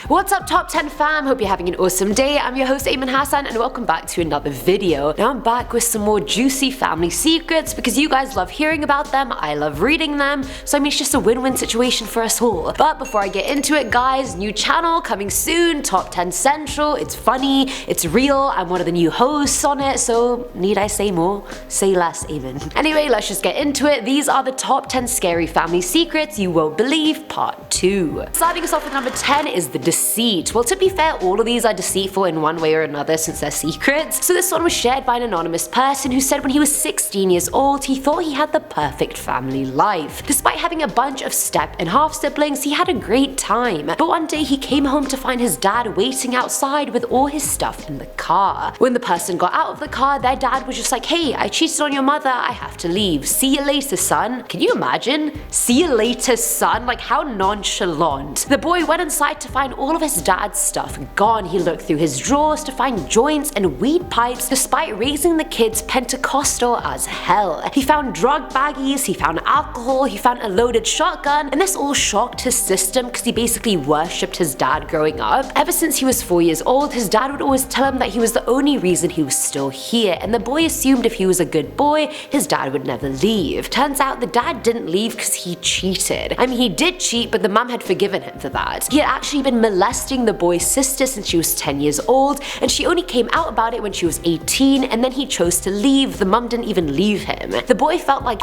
What's up top 10 fam, hope you're having an awesome day. I'm your host Ayman Hassan and welcome back to another video. Now I'm back with some more juicy family secrets because you guys love hearing about them, I love reading them, so I mean it's just a win-win situation for us all. But before I get into it guys, new channel coming soon, Top 10 Central, it's funny, it's real, I'm one of the new hosts on it, so need I say more? Say less Ayman. Anyway, let's just get into it. These are the top 10 scary family secrets you won't believe, part 2. Starting us off with number 10 is the deceit. Well, to be fair, all of these are deceitful in one way or another since they're secrets. So this one was shared by an anonymous person who said when he was 16 years old, he thought he had the perfect family life. Despite having a bunch of step and half siblings, he had a great time. But one day he came home to find his dad waiting outside with all his stuff in the car. When the person got out of the car, their dad was just like, "Hey, I cheated on your mother, I have to leave. See you later, son." Can you imagine? See you later, son? Like how nonchalant. The boy went inside to find all of his dad's stuff gone. He looked through his drawers to find joints and weed pipes despite raising the kids Pentecostal as hell. He found drug baggies, he found alcohol, he found a loaded shotgun, and this all shocked his system because he basically worshipped his dad growing up. Ever since he was 4 years old, his dad would always tell him that he was the only reason he was still here, and the boy assumed if he was a good boy, his dad would never leave. Turns out the dad didn't leave because he cheated. I mean, he did cheat, but the mum had forgiven him for that. He had actually been molesting the boy's sister since she was 10 years old, and she only came out about it when she was 18, and then he chose to leave. The mum didn't even leave him. The boy felt like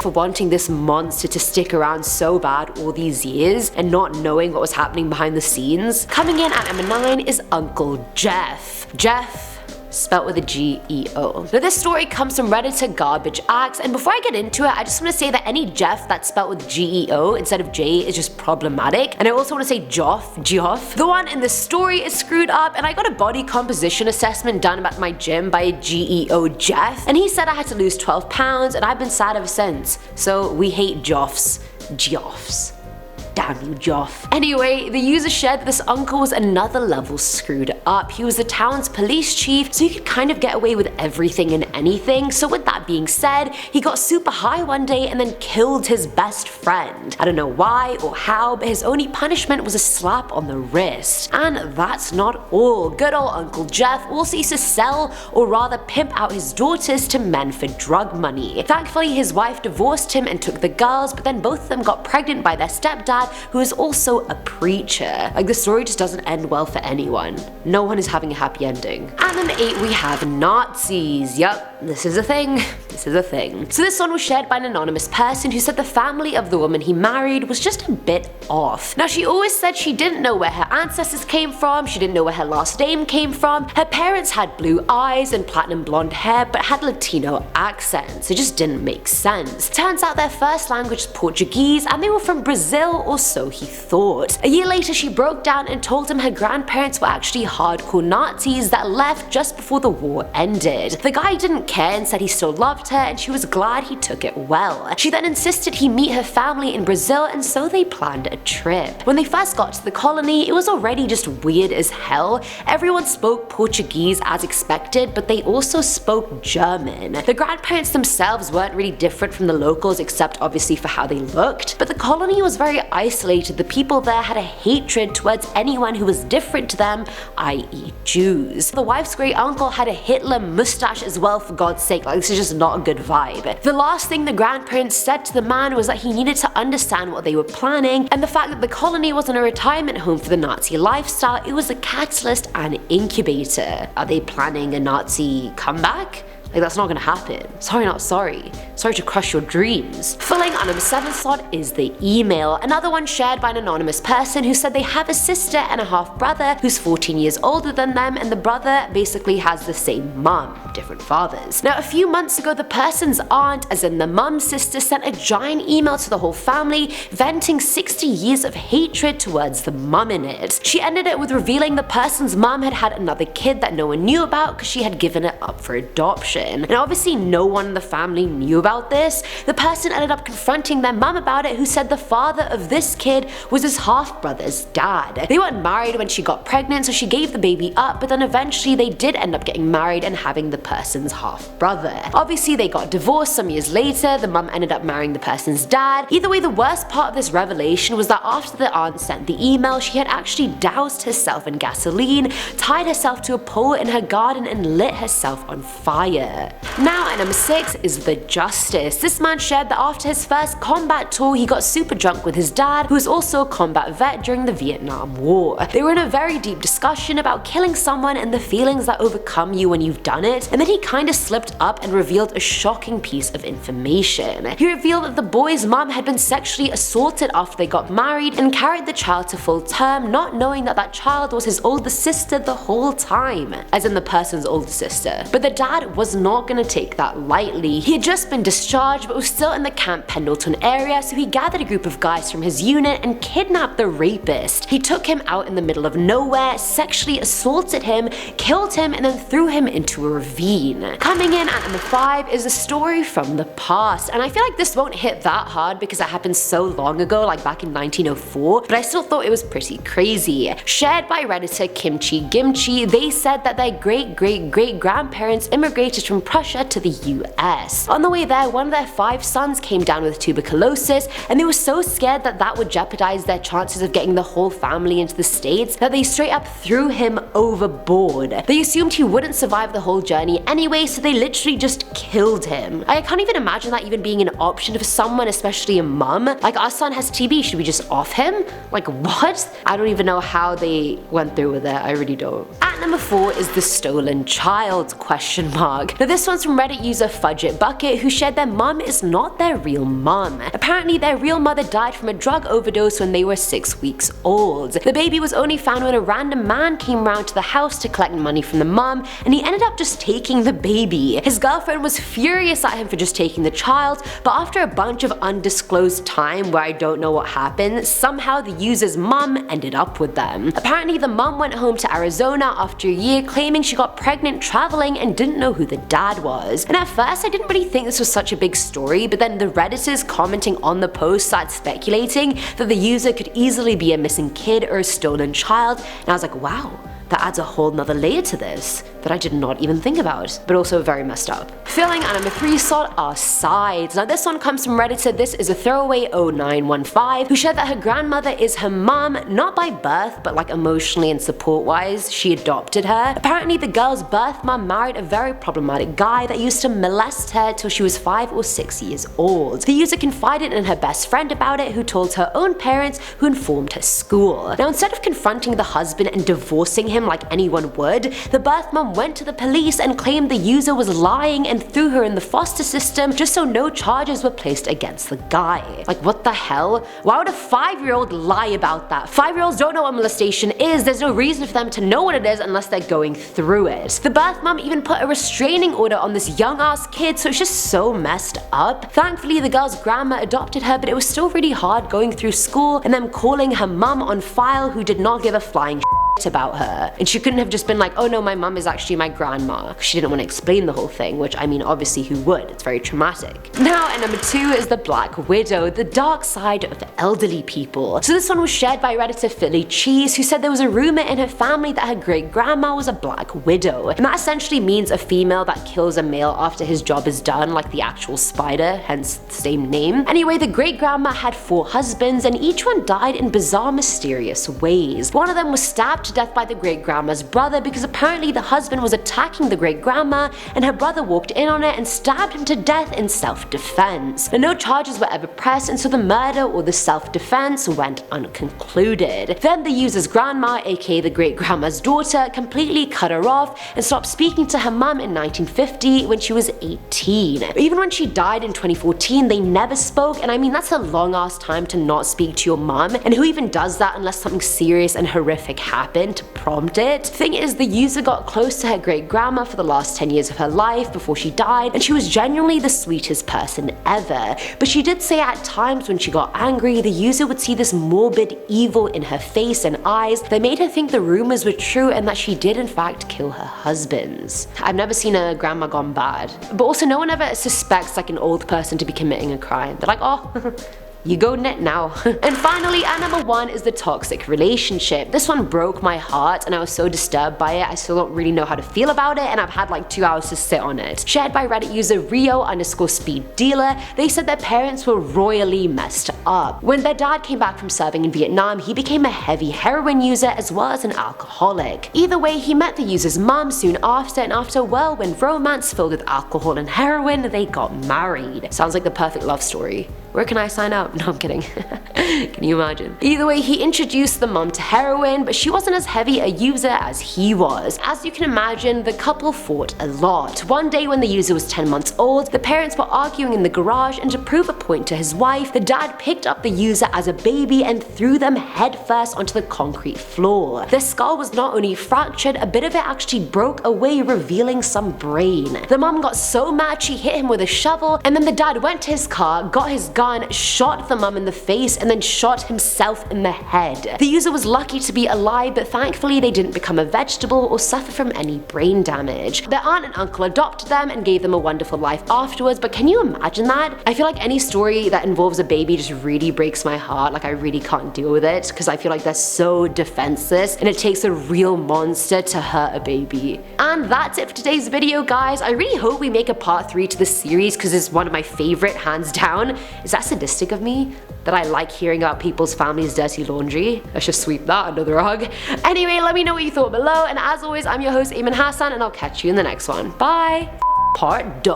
for wanting this monster to stick around so bad all these years and not knowing what was happening behind the scenes. Coming in at number 9 is Uncle Jeff. Jeff, spelt with a G-E-O. Now this story comes from Redditor Garbage Axe, and before I get into it, I just want to say that any Jeff that's spelt with G-E-O instead of J is just problematic, and I also want to say GEOFF. The one in the story is screwed up, and I got a body composition assessment done at my gym by a G-E-O Jeff, and he said I had to lose 12 pounds, and I've been sad ever since. So we hate GEOFFs. GEOFFs. Damn you, Geoff. Anyway, the user shared that this uncle was another level screwed up. He was the town's police chief, so he could kind of get away with everything and anything. So with that being said, he got super high one day and then killed his best friend. I don't know why or how, but his only punishment was a slap on the wrist. And that's not all. Good old Uncle Jeff also used to sell, or rather pimp out his daughters to men for drug money. Thankfully, his wife divorced him and took the girls, but then both of them got pregnant by their stepdad, who is also a preacher. Like, the story just doesn't end well for anyone. No one is having a happy ending. And number 8 we have Nazis. Yup, this is a thing. This is a thing. So this one was shared by an anonymous person who said the family of the woman he married was just a bit off. Now she always said she didn't know where her ancestors came from, she didn't know where her last name came from, her parents had blue eyes and platinum blonde hair but had Latino accents. It just didn't make sense. Turns out their first language is Portuguese and they were from Brazil, or so he thought. A year later she broke down and told him her grandparents were actually hardcore Nazis that left just before the war ended. The guy didn't care and said he still loved her and she was glad he took it well. She then insisted he meet her family in Brazil, and so they planned a trip. When they first got to the colony, it was already just weird as hell. Everyone spoke Portuguese as expected, but they also spoke German. The grandparents themselves weren't really different from the locals except obviously for how they looked, but the colony was very isolated. The people there had a hatred towards anyone who was different to them, i.e. Jews. The wife's great uncle had a Hitler mustache as well, for God's sake. Like, this is just not a good vibe. The last thing the grandparents said to the man was that he needed to understand what they were planning, and the fact that the colony wasn't a retirement home for the Nazi lifestyle, it was a catalyst and incubator. Are they planning a Nazi comeback? Like, that's not gonna happen. Sorry, not sorry. Sorry to crush your dreams. Filling on number 7 slot is the email. Another one shared by an anonymous person who said they have a sister and a half brother who's 14 years older than them, and the brother basically has the same mum, different fathers. Now a few months ago, the person's aunt, as in the mum's sister, sent a giant email to the whole family venting 60 years of hatred towards the mum in it. She ended it with revealing the person's mum had had another kid that no one knew about because she had given it up for adoption. information. And obviously no one in the family knew about this. The person ended up confronting their mum about it, who said the father of this kid was his half-brother's dad. They weren't married when she got pregnant, so she gave the baby up, but then eventually they did end up getting married and having the person's half-brother. Obviously they got divorced some years later, the mum ended up marrying the person's dad. Either way, the worst part of this revelation was that after the aunt sent the email, she had actually doused herself in gasoline, tied herself to a pole in her garden, and lit herself on fire. Now at number 6 is the Justice. This man shared that after his first combat tour, he got super drunk with his dad, who was also a combat vet during the Vietnam War. They were in a very deep discussion about killing someone and the feelings that overcome you when you've done it, and then he kinda slipped up and revealed a shocking piece of information. He revealed that the boy's mom had been sexually assaulted after they got married and carried the child to full term, not knowing that that child was his older sister the whole time, as in the person's older sister. But the dad was not gonna take that lightly. He had just been discharged but was still in the Camp Pendleton area, so he gathered a group of guys from his unit and kidnapped the rapist. He took him out in the middle of nowhere, sexually assaulted him, killed him, and then threw him into a ravine. Coming in at number 5 is a story from the past, and I feel like this won't hit that hard because it happened so long ago, like back in 1904, but I still thought it was pretty crazy. Shared by Redditor Kimchi Gimchi, they said that their great-great-great-grandparents immigrated from Prussia to the US. On the way there, one of their 5 sons came down with tuberculosis, and they were so scared that that would jeopardize their chances of getting the whole family into the States that they straight up threw him overboard. They assumed he wouldn't survive the whole journey anyway, so they literally just killed him. I can't even imagine that even being an option for someone, especially a mum. Like, our son has TB, should we just off him? Like, what? I don't even know how they went through with it, I really don't. At number 4 is the stolen child, ? Now this one's from Reddit user Fudget Bucket, who shared their mum is not their real mum. Apparently their real mother died from a drug overdose when they were 6 weeks old. The baby was only found when a random man came round to the house to collect money from the mum, and he ended up just taking the baby. His girlfriend was furious at him for just taking the child, but after a bunch of undisclosed time where I don't know what happened, somehow the user's mum ended up with them. Apparently the mum went home to Arizona after a year claiming she got pregnant traveling and didn't know who the dad was. And at first I didn't really think this was such a big story, but then the Redditors commenting on the post started speculating that the user could easily be a missing kid or a stolen child, and I was like, wow, that adds a whole nother layer to this that I did not even think about, but also very messed up. Filling at number 3 slot are sides. Now this one comes from Redditor, this is a throwaway 0915, who shared that her grandmother is her mom, not by birth, but like emotionally and support wise, she adopted her. Apparently the girl's birth mom married a very problematic guy that used to molest her till she was 5 or 6 years old. The user confided in her best friend about it, who told her own parents, who informed her school. Now instead of confronting the husband and divorcing him like anyone would, the birth mom went to the police and claimed the user was lying and threw her in the foster system just so no charges were placed against the guy. Like, what the hell? Why would a 5-year-old lie about that? 5-year-olds don't know what molestation is, there's no reason for them to know what it is unless they're going through it. The birth mom even put a restraining order on this young ass kid, so it's just so messed up. Thankfully the girl's grandma adopted her, but it was still really hard going through school and them calling her mum on file who did not give a flying about her. And she couldn't have just been like, oh no, my mum is actually my grandma. She didn't want to explain the whole thing, which I mean obviously who would, it's very traumatic. Now at number 2 is the Black Widow, the dark side of elderly people. So this one was shared by Redditor Philly Cheese, who said there was a rumor in her family that her great grandma was a Black Widow. And that essentially means a female that kills a male after his job is done, like the actual spider, hence the same name. Anyway, the great grandma had 4 husbands and each one died in bizarre mysterious ways. One of them was stabbed to death by the great grandma's brother because apparently the husband was attacking the great grandma and her brother walked in on it and stabbed him to death in self-defense. No charges were ever pressed, and so the murder or the self-defense went unconcluded. Then the user's grandma, aka the great grandma's daughter, completely cut her off and stopped speaking to her mum in 1950 when she was 18. Even when she died in 2014, they never spoke, and I mean that's a long ass time to not speak to your mum, and who even does that unless something serious and horrific happens? happened to prompt it. The thing is, the user got close to her great-grandma for the last 10 years of her life before she died, and she was genuinely the sweetest person ever. But she did say at times when she got angry, the user would see this morbid evil in her face and eyes that made her think the rumors were true and that she did in fact kill her husbands. I've never seen a grandma gone bad. But also, no one ever suspects like an old person to be committing a crime. They're like, oh, you go net now. And finally, at number 1 is the toxic relationship. This one broke my heart and I was so disturbed by it, I still don't really know how to feel about it, and I've had like 2 hours to sit on it. Shared by Reddit user Rio_speed_dealer, they said their parents were royally messed up. When their dad came back from serving in Vietnam, he became a heavy heroin user as well as an alcoholic. Either way, he met the user's mom soon after, and after a whirlwind romance filled with alcohol and heroin, they got married. Sounds like the perfect love story. Where can I sign up? No, I'm kidding. Can you imagine? Either way, he introduced the mom to heroin, but she wasn't as heavy a user as he was. As you can imagine, the couple fought a lot. One day when the user was 10 months old, the parents were arguing in the garage, and to prove a point to his wife, the dad picked up the user as a baby and threw them headfirst onto the concrete floor. Their skull was not only fractured, a bit of it actually broke away, revealing some brain. The mom got so mad she hit him with a shovel, and then the dad went to his car, got his gun, shot the mum in the face, and then shot himself in the head. The user was lucky to be alive, but thankfully they didn't become a vegetable or suffer from any brain damage. Their aunt and uncle adopted them and gave them a wonderful life afterwards, but can you imagine that? I feel like any story that involves a baby just really breaks my heart. Like, I really can't deal with it because I feel like they're so defenseless and it takes a real monster to hurt a baby. And that's it for today's video, guys. I really hope we make a part 3 to this series because it's one of my favorite, hands down. Is that sadistic of me? That I like hearing about people's family's dirty laundry? I should sweep that under the rug. Anyway, let me know what you thought below, and as always, I'm your host Eamon Hassan, and I'll catch you in the next one. Bye! Part 2.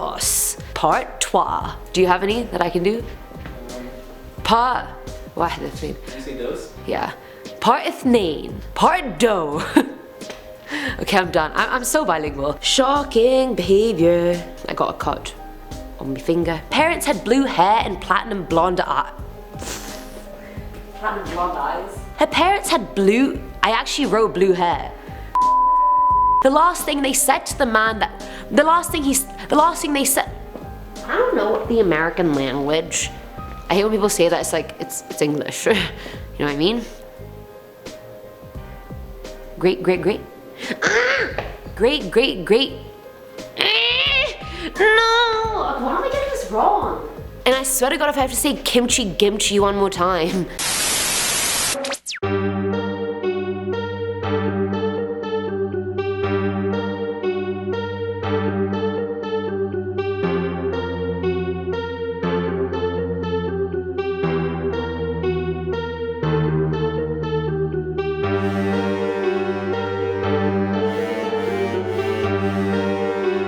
Part 3. Do you have any that I can do? Part... واحد اثنين. Did you say those? Yeah. Part 2. Part 2. Okay, I'm done. I'm so bilingual. Shocking behavior. I got a cut on my finger. Parents had blue hair and platinum blonde eyes. Platinum blonde eyes? Her parents had blue... I actually wrote blue hair. The last thing they said to the man that... The last thing they said... I don't know the American language. I hate when people say that, it's like, it's English. You know what I mean? Great. Ah! Great. No! Why am I getting this wrong? And I swear to God, if I have to say kimchi one more time.